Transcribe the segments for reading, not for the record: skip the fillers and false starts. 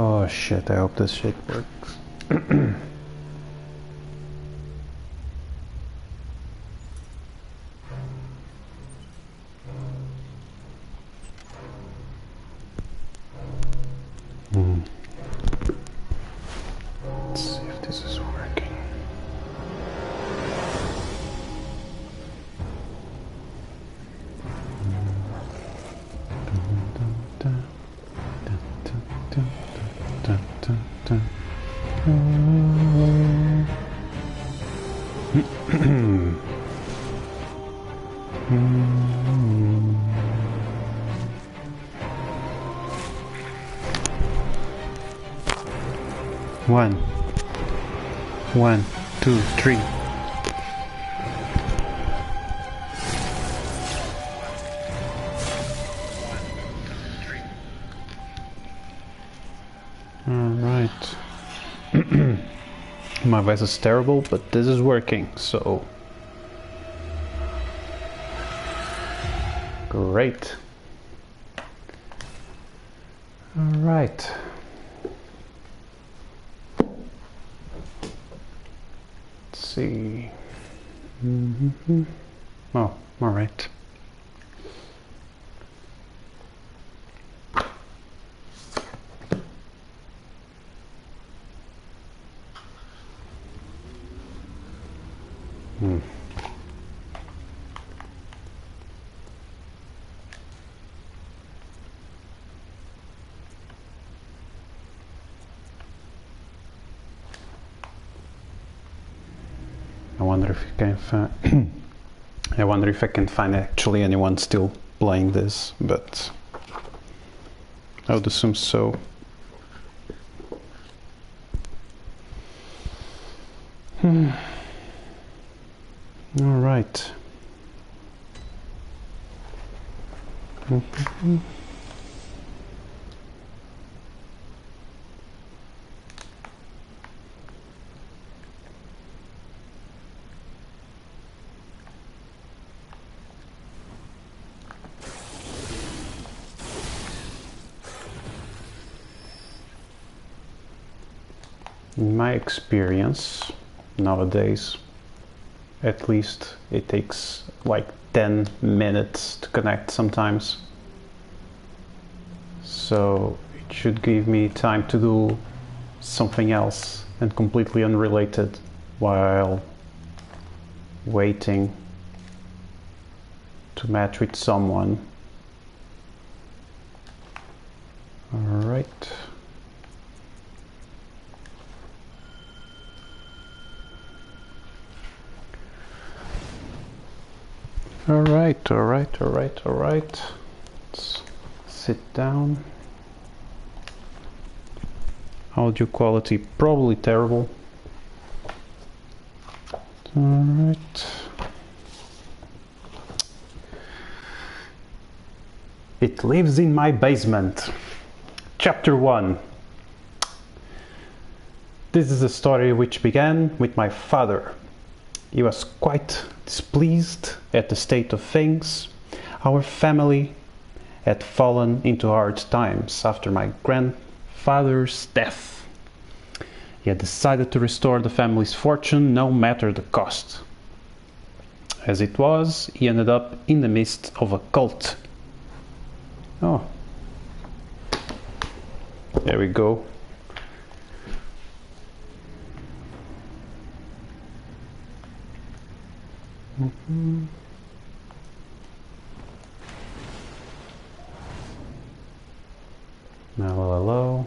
Oh shit, I hope this shit works. Let's see if this is working. One, two, three. Alright. My voice is terrible, but this is working, so... Great. Alright. Let's see. Oh, alright. I wonder if you can find I wonder if I can find actually anyone still playing this, but I would assume so. All right. In my experience, nowadays, at least it takes like 10 minutes to connect sometimes. So it should give me time to do something else and completely unrelated while waiting to match with someone. All right. All right. Let's sit down. Audio quality probably terrible. All right. It lives in my basement. Chapter 1. This is a story which began with my father. He was quite displeased at the state of things. Our family had fallen into hard times after my grandfather's death. He had decided to restore the family's fortune no matter the cost. As it was, he ended up in the midst of a cult. Oh, there we go. Hello.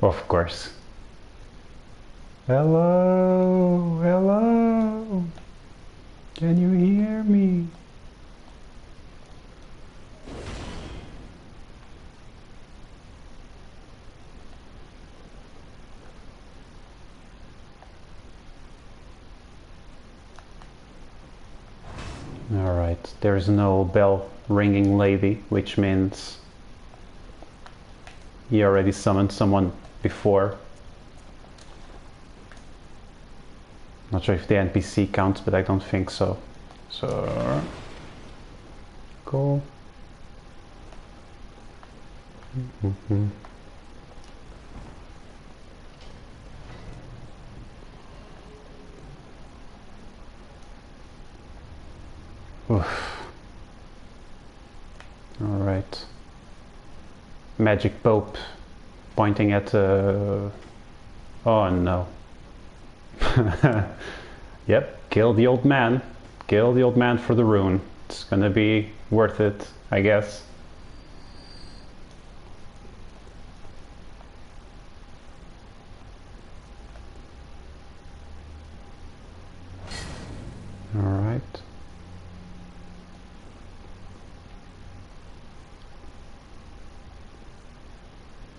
Of course. Hello. Can you hear me? Alright, there's no bell ringing lady, which means he already summoned someone before. Not sure if the NPC counts, but I don't think so. So go. Oof. All right. Magic Pope pointing at oh no. Yep, kill the old man. Kill the old man for the rune. It's gonna be worth it, I guess. All right.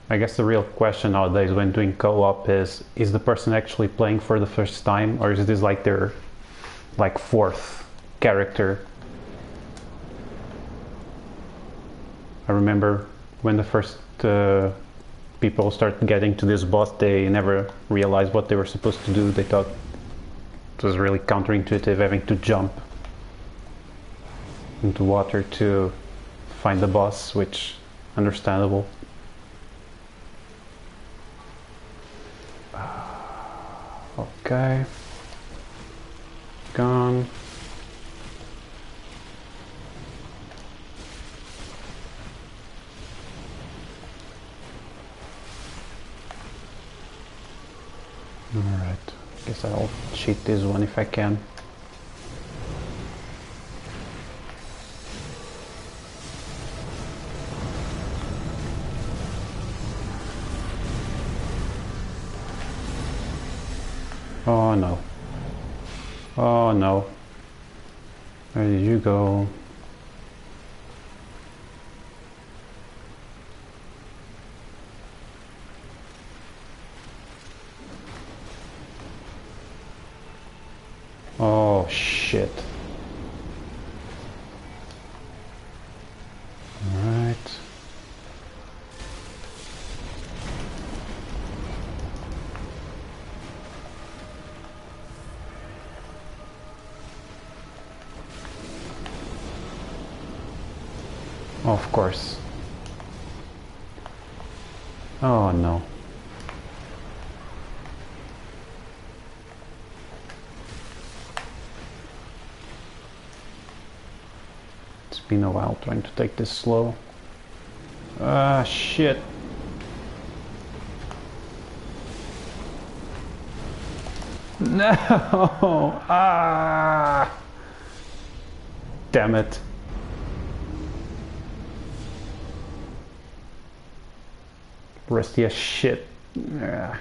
I guess the real question nowadays when doing co-op is the person actually playing for the first time, or is this like their like fourth character? I remember when the first people started getting to this boss, they never realized what they were supposed to do. They thought it was really counterintuitive having to jump into water to find the boss, which understandable. Okay. Gone. Alright. Guess I'll cheat this one if I can. Oh no. Oh no. Where did you go? Oh shit. Alright. Of course. Oh no. It's been a while trying to take this slow. Ah, shit. No! Ah! Damn it. Rusty as shit. Yeah.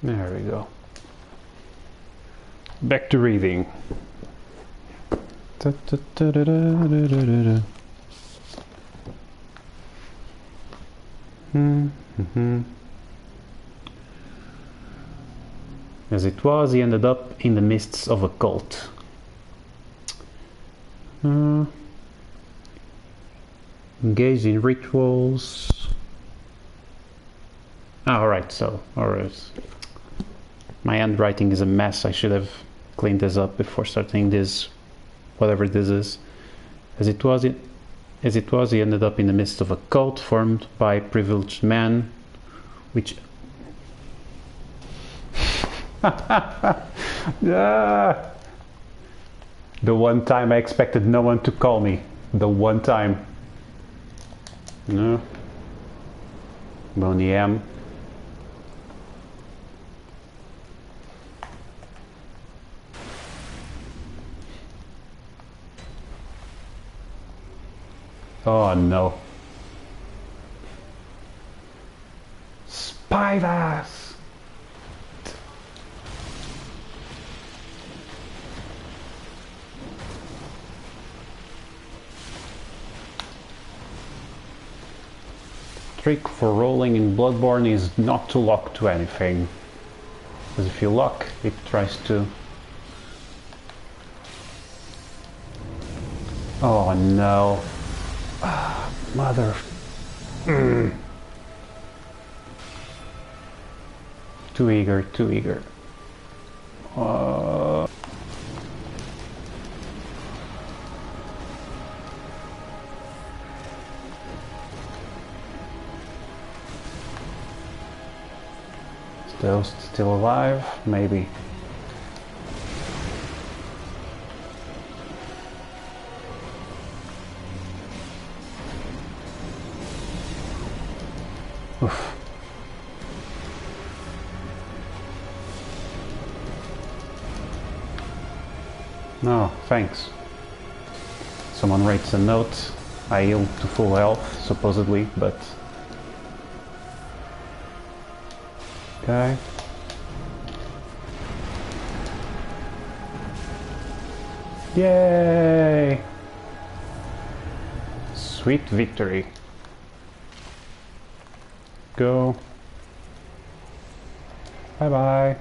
There we go. Back to reading. As it was, he ended up in the midst of a cult. Engaged in rituals. Alright, so, alright. My handwriting is a mess. I should have cleaned this up before starting this, whatever this is. As it was, he ended up in the midst of a cult formed by privileged men, which... The one time I expected no one to call me. The one time. No. Boney M. Oh no. Spiders! Trick for rolling in Bloodborne is not to lock to anything. Because if you lock, it tries to... Oh no. Ah, mother... Too eager, too eager. Still alive? Maybe. Oof. No, thanks. Someone writes a note. I heal to full health, supposedly, but... Okay. Yay! Sweet victory. Go. Bye bye.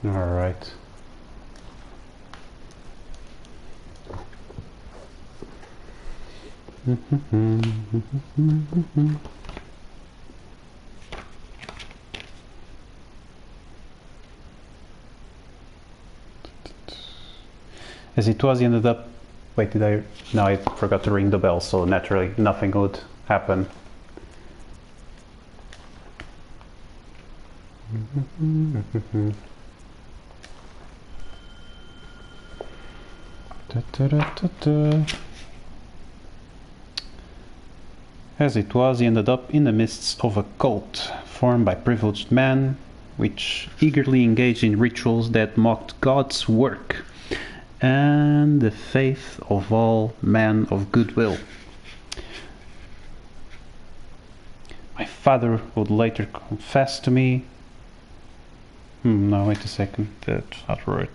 All right. As it was, he ended up... Wait, did I... No, I forgot to ring the bell, so naturally nothing would happen. As it was, he ended up in the midst of a cult formed by privileged men, which eagerly engaged in rituals that mocked God's work and the faith of all men of goodwill. My father would later confess to me... no, wait a second, that's not right.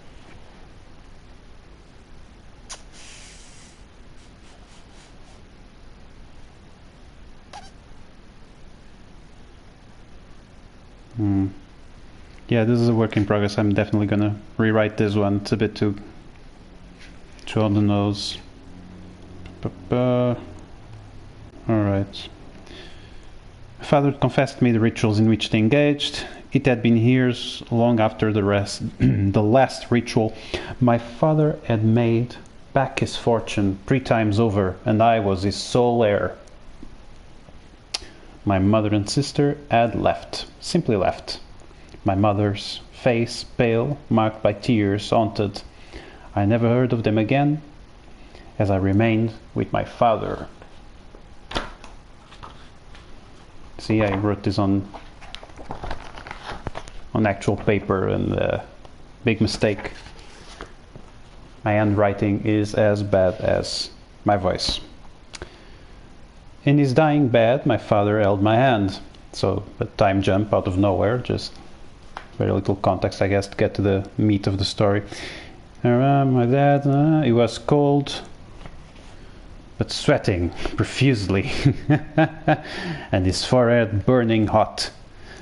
Yeah, this is a work in progress. I'm definitely gonna rewrite this one. It's a bit too on the nose. Alright. Father confessed to me the rituals in which they engaged. It had been years long after the last ritual. My father had made back his fortune 3 times over, and I was his sole heir. My mother and sister had left, simply left. My mother's face, pale, marked by tears, haunted. I never heard of them again, as I remained with my father. See, I wrote this on actual paper, and big mistake. My handwriting is as bad as my voice. In his dying bed, my father held my hand. So, a time jump out of nowhere, just very little context, I guess, to get to the meat of the story. My dad, he was cold, but sweating profusely, and his forehead burning hot.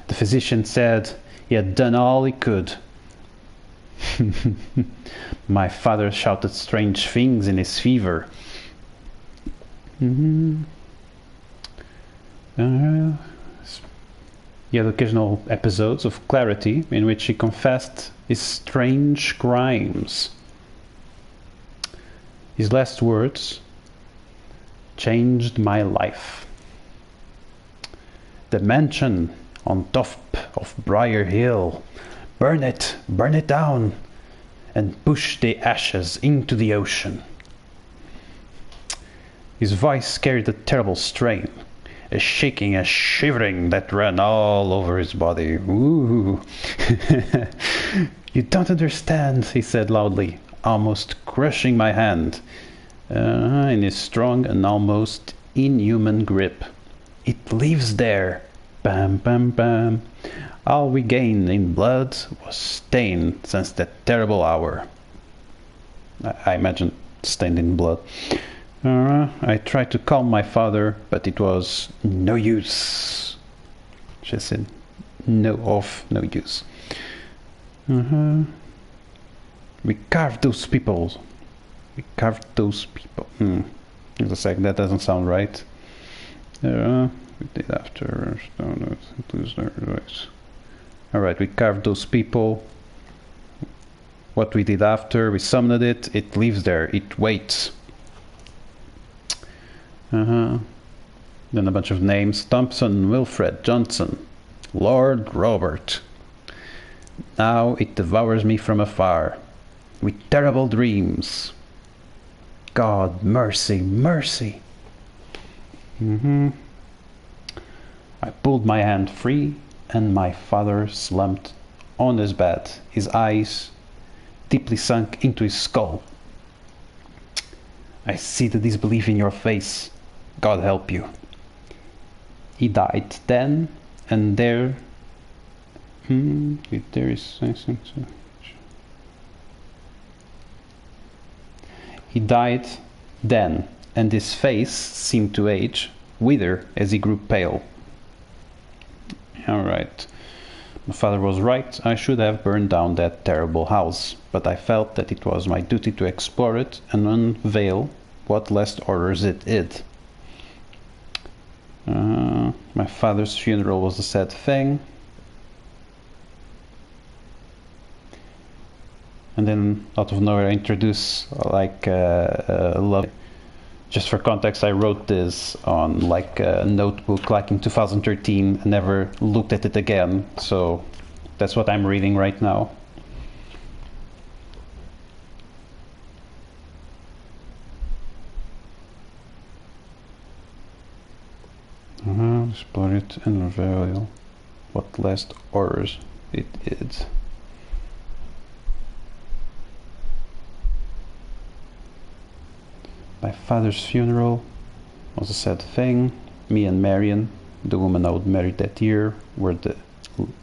The physician said he had done all he could. My father shouted strange things in his fever. He had occasional episodes of clarity in which he confessed his strange crimes. His last words changed my life. the mansion on top of Briar Hill. Burn it down, and push the ashes into the ocean. His voice carried a terrible strain, a shaking, a shivering that ran all over his body. Ooh. You don't understand, he said loudly, almost crushing my hand in his strong and almost inhuman grip. It lives there. Bam, bam, bam. All we gained in blood was stained since that terrible hour. I imagine stained in blood. I tried to calm my father, but it was no use. She said, no use. We carved those people. Wait a sec, that doesn't sound right. We did after. Alright, we carved those people. What we did after, we summoned it. It lives there. It waits. Then a bunch of names. Thompson, Wilfred, Johnson, Lord Robert. Now it devours me from afar, with terrible dreams. God, mercy, mercy. I pulled my hand free, and my father slumped on his bed, his eyes deeply sunk into his skull. I see the disbelief in your face. God help you. He died then, and there... there is... He died then, and his face seemed to age, wither as he grew pale. Alright. My father was right. I should have burned down that terrible house, but I felt that it was my duty to explore it and unveil what last horrors it hid. My father's funeral was a sad thing. And then out of nowhere I introduce like love. Just for context, I wrote this on like a notebook like in 2013 and never looked at it again, so that's what I'm reading right now. Explore it and reveal what last horrors it is. My father's funeral was a sad thing. Me and Marion, the woman I would marry that year, were the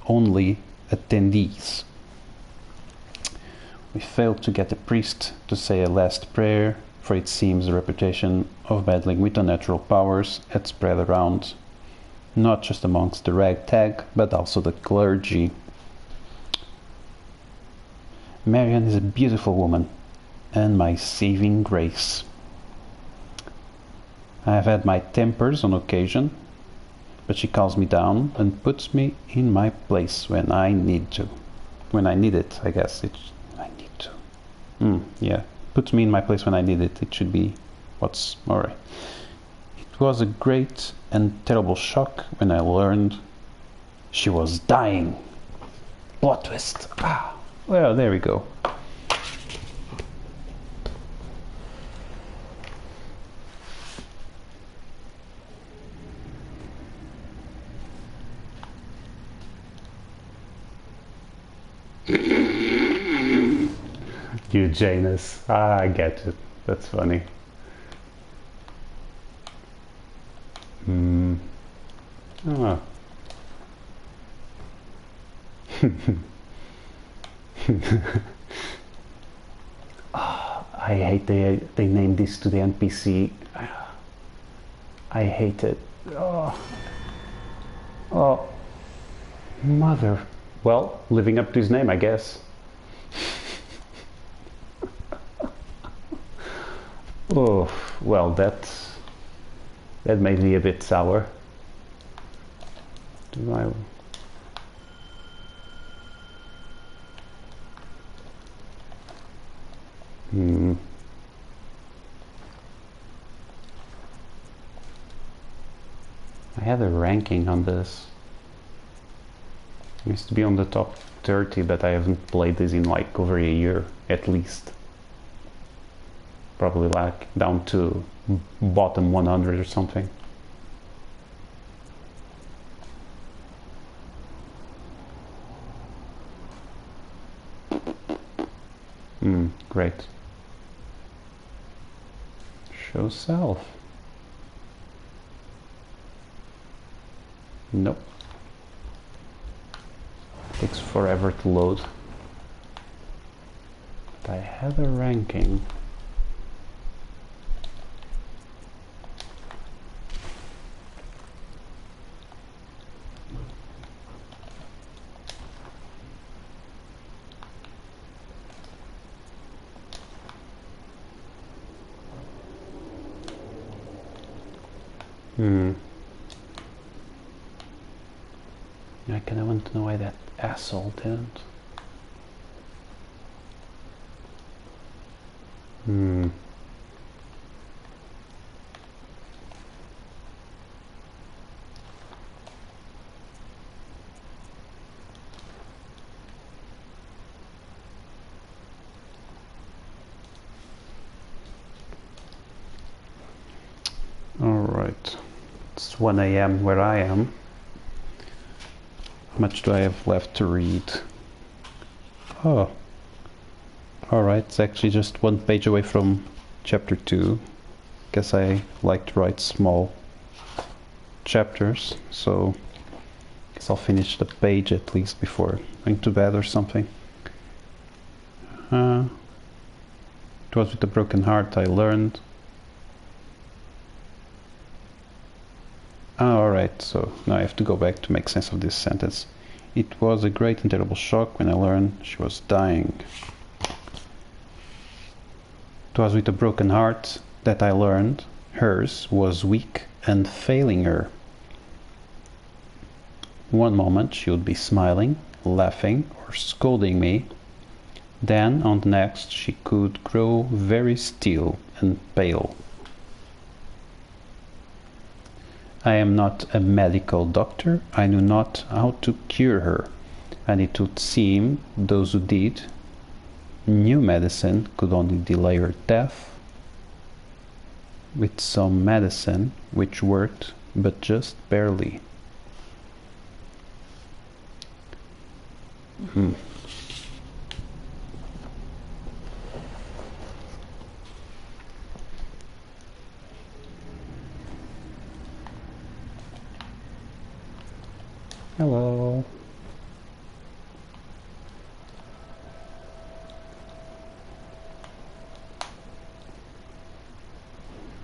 only attendees. We failed to get a priest to say a last prayer, for it seems the reputation of battling with unnatural powers had spread around, not just amongst the ragtag, but also the clergy. Marion is a beautiful woman, and my saving grace. I have had my tempers on occasion, but she calms me down and puts me in my place when I need to. When I need it, I guess. I need to. Yeah, puts me in my place when I need it. It should be what's alright. It was a great and terrible shock when I learned she was dying. Plot twist. Well, there we go. You Janus. I get it. That's funny. Oh. I hate they named this to the NPC. I hate it. Oh, mother. Well, living up to his name, I guess. Oh, well, that made me a bit sour. Do I... I had a ranking on this. Used to be on the top 30, but I haven't played this in like over a year at least. Probably like down to bottom 100 or something. Great. Show self. Nope. Takes forever to load. But I have a ranking. I kinda want to know why that asshole didn't. Alright. It's 1 AM where I am. How much do I have left to read? Oh. Alright, it's actually just 1 page away from chapter 2. Guess I like to write small chapters, so guess I'll finish the page at least before going to bed or something. It was with a broken heart I learned. Alright, so now I have to go back to make sense of this sentence. It was a great and terrible shock when I learned she was dying. It was with a broken heart that I learned hers was weak and failing her. One moment she would be smiling, laughing, or scolding me. Then on the next she could grow very still and pale. I am not a medical doctor. I knew not how to cure her, and it would seem those who did knew medicine could only delay her death. With some medicine which worked, but just barely. Hello.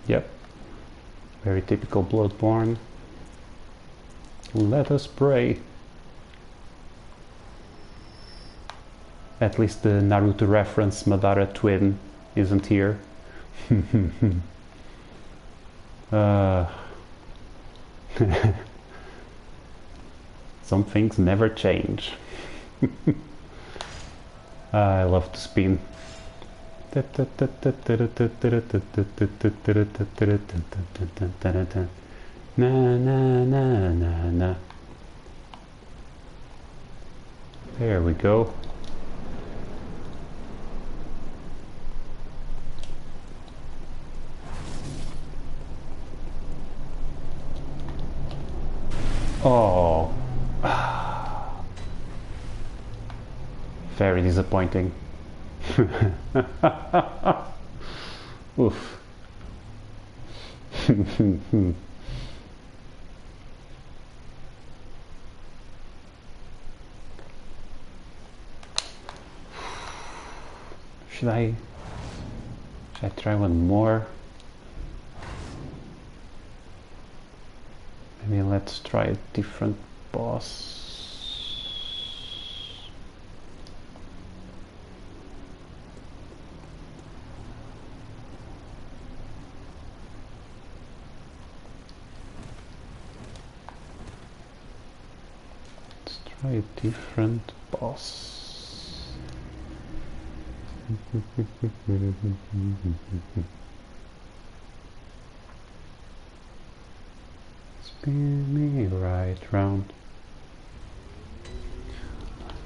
Yep. Very typical Bloodborne. Let us pray. At least the Naruto reference Madara twin isn't here. Some things never change. I love to spin. Na na na na na. There we go. Oh. Very disappointing. Oof. Should I try one more? Maybe let's try a different boss. Try a different boss. Spin me right round.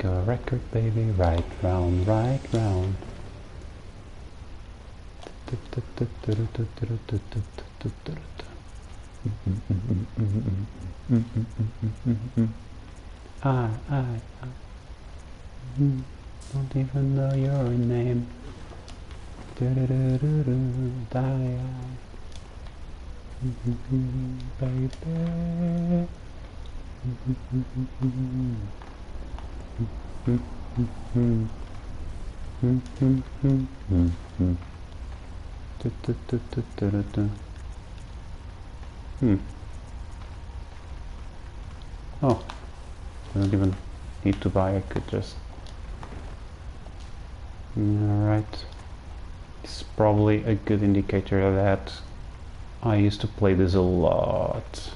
like a record, baby, right round, right round. I don't even know your name. Die, baby. Oh, I don't even need to buy, I could just... Alright. It's probably a good indicator that I used to play this a lot.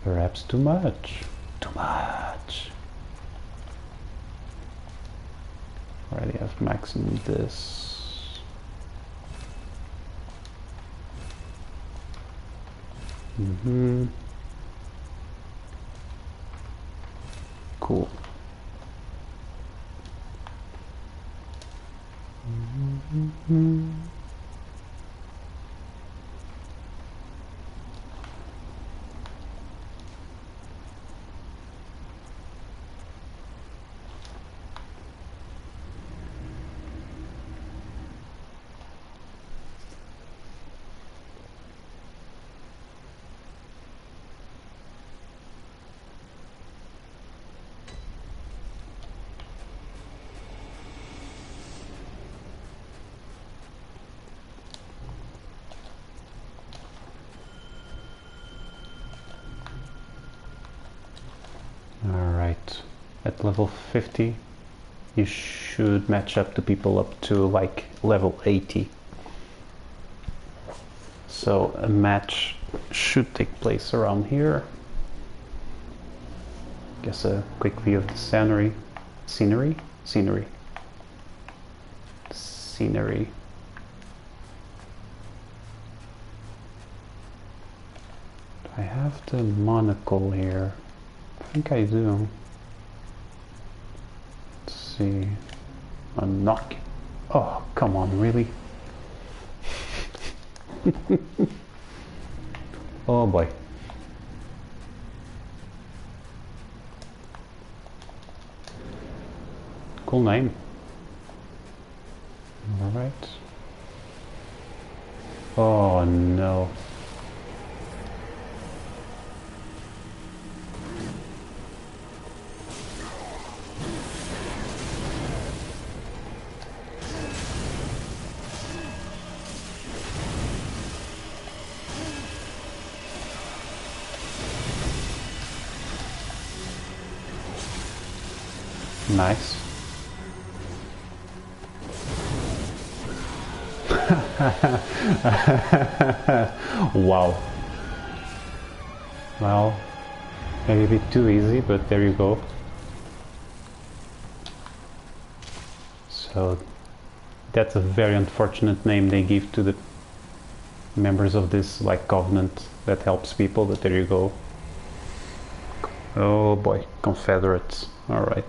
Perhaps too much. Too much. Already have maximum this. Cool. Alright, at level 50 you should match up to people up to like level 80. So a match should take place around here. Guess a quick view of the scenery. Scenery? Scenery. Scenery. Do I have the monocle here? I think I do. Let's see. Unlock. Oh, come on, really? Oh boy. Cool name. Alright. Oh no. Nice. Wow. Well, maybe a bit too easy, but there you go. So that's a very unfortunate name they give to the members of this like covenant that helps people, but there you go. Oh boy, Confederates. Alright.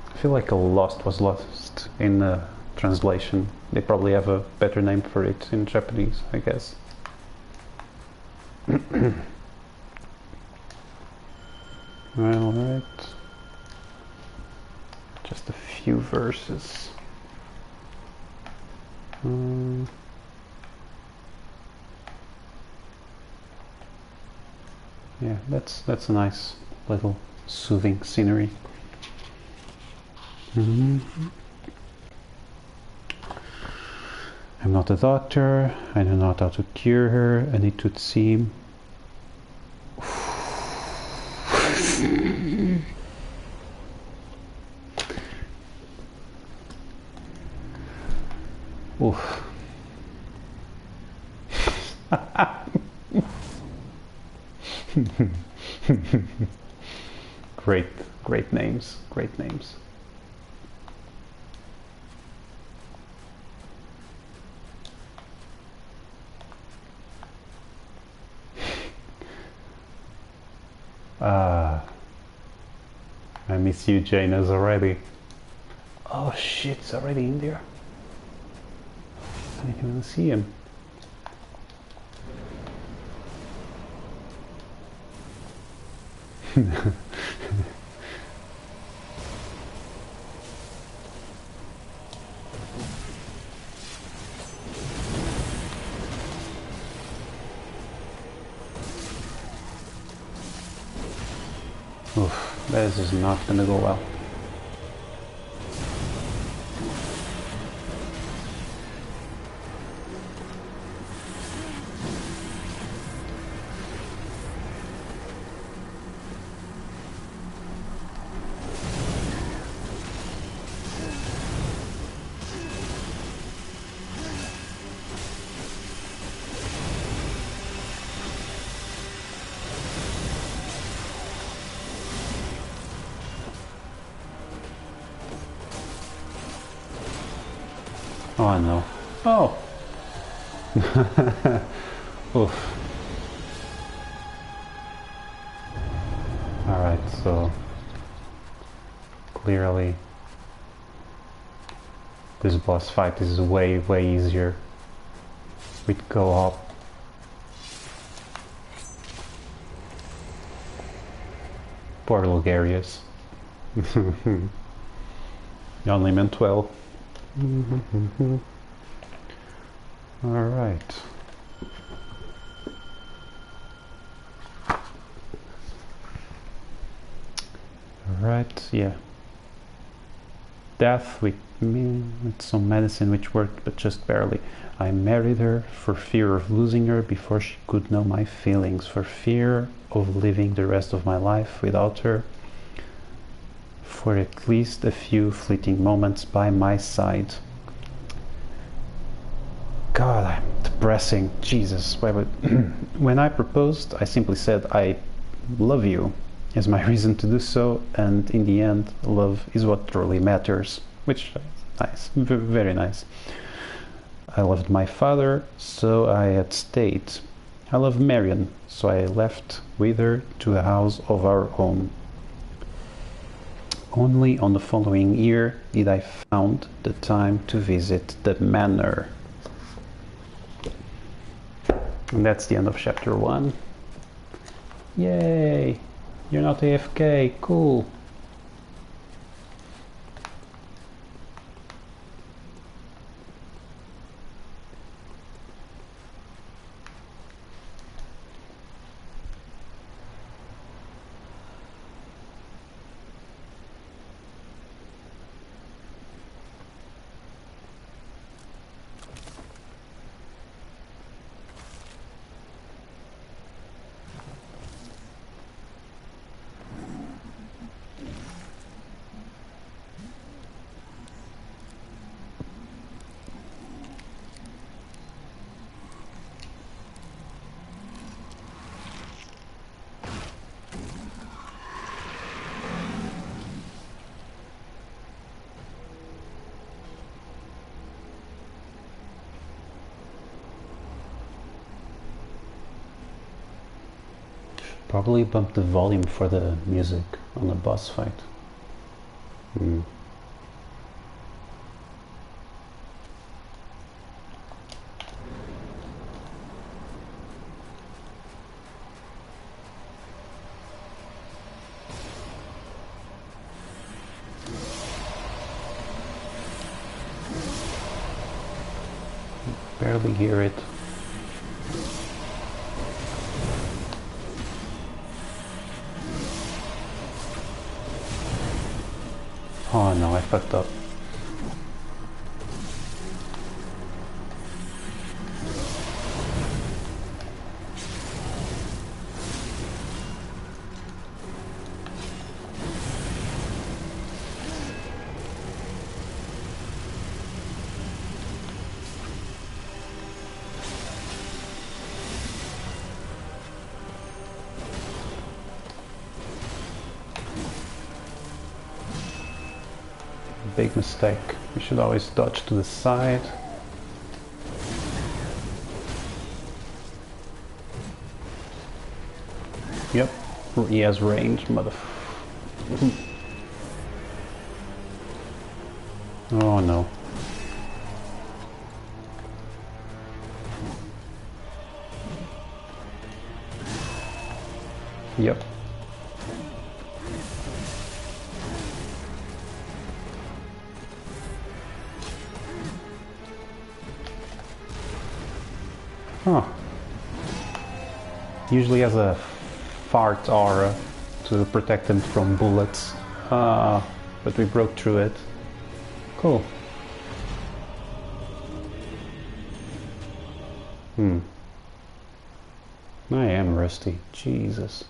I feel like a lost was lost in translation. They probably have a better name for it in Japanese, I guess. Alright. Just a few verses. Yeah, that's a nice little soothing scenery. I'm not a doctor, I know not how to cure her, and it would seem... Oof. Great names, great names. I miss you, Janus, already. Oh shit, it's already in there. I didn't even see him. Oof, this is not gonna go well. Oh no. Oh! Oof. Alright, so clearly this boss fight is way easier with co-op. Poor Logarius. You only meant well. Alright. Alright, yeah. Death with me, with some medicine which worked but just barely. I married her for fear of losing her before she could know my feelings, for fear of living the rest of my life without her, for at least a few fleeting moments by my side. God, I'm depressing. Jesus. When I proposed, I simply said, I love you, as my reason to do so, and in the end, love is what truly matters. Which is nice, very nice. I loved my father, so I had stayed. I loved Marion, so I left with her to a house of our own. Only on the following year did I found the time to visit the manor. And that's the end of chapter 1. Yay! You're not AFK, cool! Probably bump the volume for the music on the boss fight. Barely hear it. Oh no, I fucked up. Big mistake. We should always dodge to the side. Yep, he has range, motherfucker. Oh no. Yep. Huh. Usually has a fart aura to protect them from bullets. But we broke through it. Cool. I am rusty. Jesus.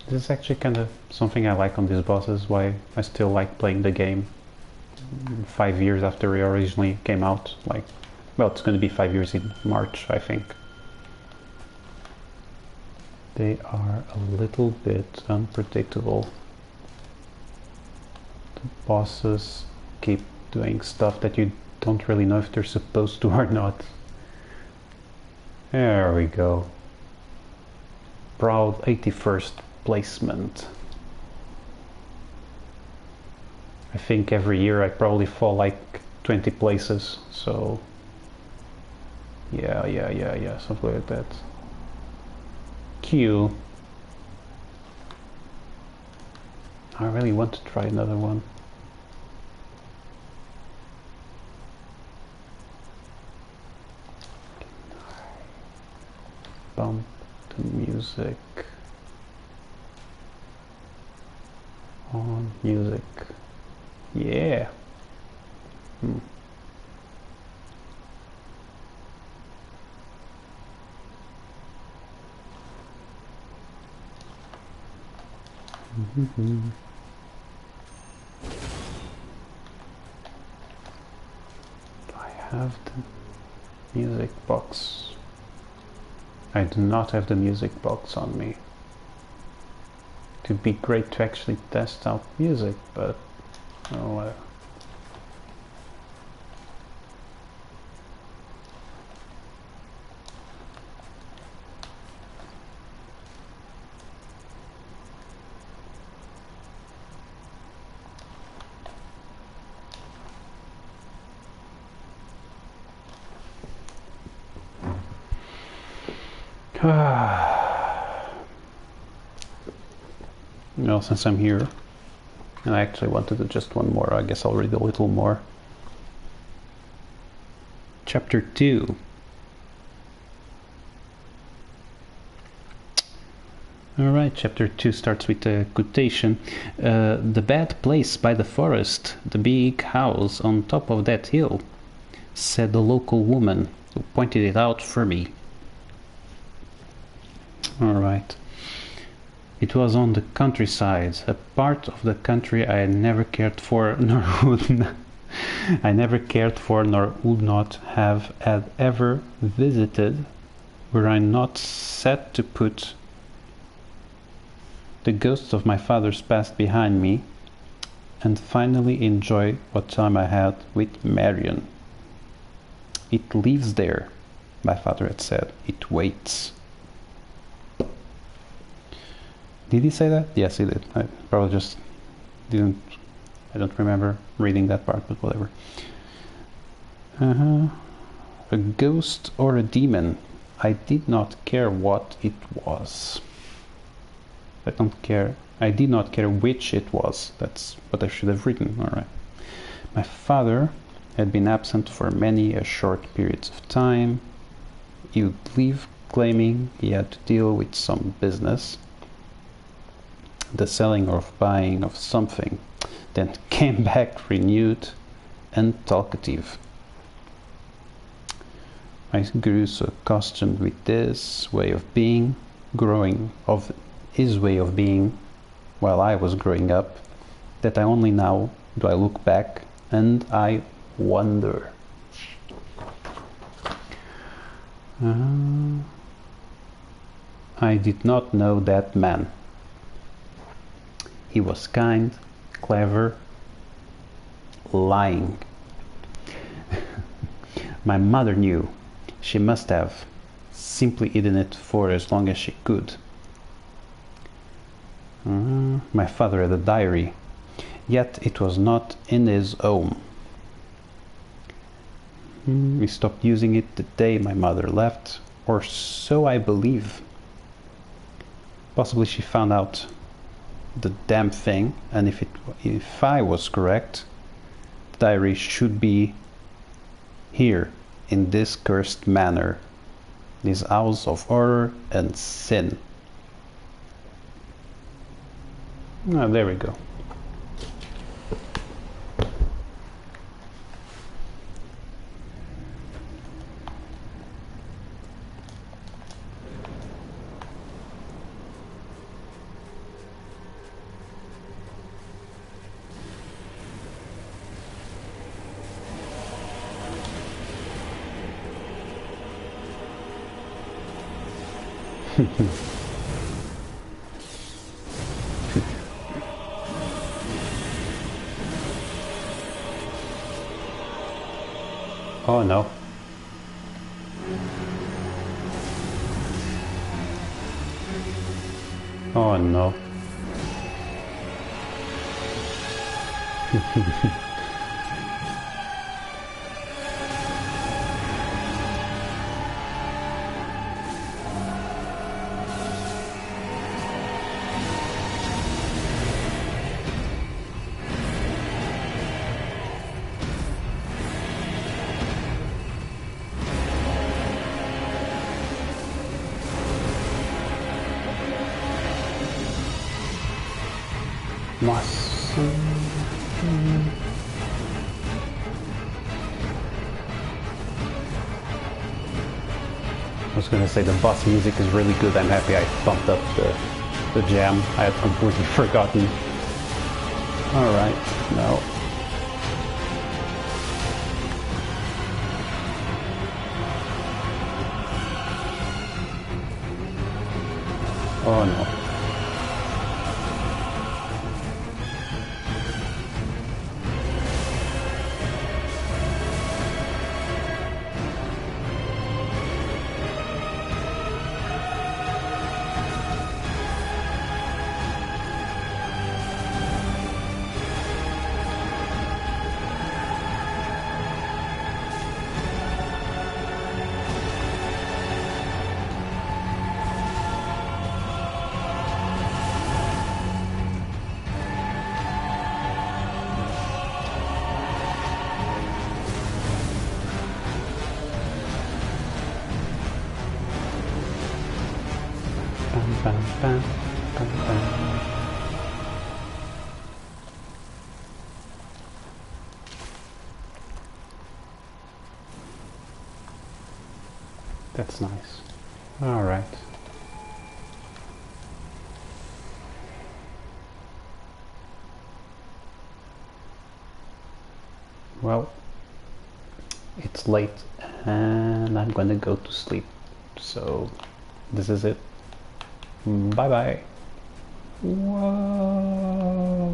This is actually kind of something I like on these bosses, why I still like playing the game 5 years after it originally came out. Like, well, it's going to be 5 years in March, I think. They are a little bit unpredictable. The bosses keep doing stuff that you don't really know if they're supposed to or not. There we go. Proud 81st placement. I think every year I probably fall like 20 places, so yeah, something like that. Q. I really want to try another one. Bump the music. On music. Yeah. I have the music box. I do not have the music box on me. It would be great to actually test out music, but oh, well, since I'm here, and I actually wanted to just one more, I guess I'll read a little more. Chapter 2. Alright, chapter 2 starts with a quotation. The bad place by the forest, the big house on top of that hill, said the local woman who pointed it out for me. Alright. It was on the countryside, a part of the country I had never cared for, nor would not have had ever visited, were I not set to put the ghosts of my father's past behind me, and finally enjoy what time I had with Marion. It lives there, my father had said. It waits. Did he say that? Yes, he did. I probably just didn't... I don't remember reading that part, but whatever. A ghost or a demon. I did not care what it was. I did not care which it was. That's what I should have written. Alright. My father had been absent for many a short periods of time. He would leave claiming he had to deal with some business, the selling or buying of something, then came back renewed and talkative. I grew so accustomed with this way of being, his way of being, while I was growing up, that I only now do I look back and I wonder. I did not know that man. He was kind, clever, lying. My mother knew. She must have simply hidden it for as long as she could. My father had a diary, yet it was not in his home. He stopped using it the day my mother left, or so I believe. Possibly she found out the damn thing, and if I was correct, the diary should be here, in this cursed manor, this house of horror and sin. Ah, there we go. Oh no. Oh no. Nossa. I was gonna say the boss music is really good. I'm happy I bumped up the jam. I had completely forgotten. Alright, no. Oh no. Bam, bam, bam, bam. That's nice. All right. Well, it's late and I'm gonna go to sleep. So this is it. Bye bye. Whoa.